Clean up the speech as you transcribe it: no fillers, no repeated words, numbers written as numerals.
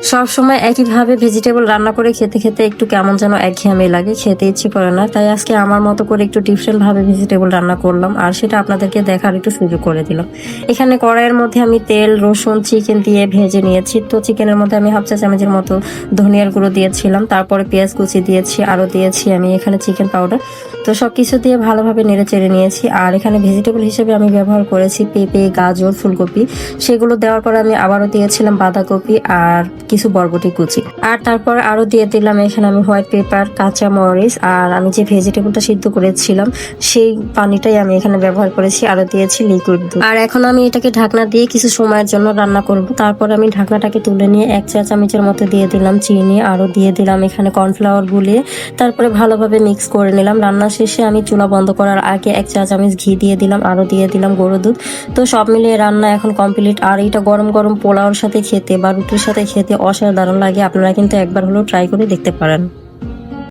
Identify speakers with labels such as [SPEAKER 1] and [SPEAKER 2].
[SPEAKER 1] সব সময় একইভাবে ভেজিটেবল রান্না করে খেতে খেতে একটু কেমন যেন একঘেয়েমি লাগে, খেতে ইচ্ছে করে না। তাই আজকে আমার মতো করে একটু ডিফারেন্ট ভাবে ভেজিটেবল রান্না করলাম, আর সেটা আপনাদেরকে দেখার একটু সুযোগ করে দিলাম। এখানে কড়াইয়ের মধ্যে আমি তেল, রসুন, চিকেন দিয়ে ভেজে নিয়েছি। তো চিকেনের মধ্যে আমি হাফ চা চামচের মতো ধনিয়ার গুঁড়ো দিয়েছিলাম, তারপরে পেঁয়াজ কুচি দিয়েছি, আরও দিয়েছি আমি এখানে চিকেন পাউডার। তো সবকিছু দিয়ে ভালোভাবে নেড়ে চেড়ে নিয়েছি। আর এখানে ভেজিটেবল হিসেবে আমি ব্যবহার করেছি পেঁপে, গাজর, ফুলকপি। সেগুলো দেওয়ার পর আমি আবারও দিয়েছিলাম বাঁধাকপি আর কিছু বরবটি কুচি। আর তারপর আরো দিয়ে দিলাম এখানে আমি হোয়াইট পেপার, কাঁচা মরিচ, আর আমি যে ভেজিটেবলটা সিদ্ধ করেছিলাম সেই পানিটাই আমি এখানে ব্যবহার করেছি। আরো দিয়েছি লিকুইড দুধ। আর এখন আমি এটাকে ঢাকনা দিয়ে কিছু সময়ের জন্য রান্না করব। তারপর আমি ঢাকনাটাকে তুলে নিয়ে 1 চা চামচের মতো দিয়ে দিলাম চিনি, আরো দিয়ে দিলাম এখানে কর্নফ্লাওয়ার গুলিয়ে। তারপরে ভালোভাবে মিক্স করে নিলাম। রান্না শেষে আমি চুলা বন্ধ করার আগে 1 চা চামচ ঘি দিয়ে দিলাম, আরো দিয়ে দিলাম গরুর দুধ। তো সব মিলিয়ে রান্না এখন কমপ্লিট। আর এটা গরম গরম পোলাওর সাথে খেতে বা রুটির সাথে খেতে অসাধারণ লাগে। আপনারা কিন্তু একবার হলেও ট্রাই করে দেখতে পারেন।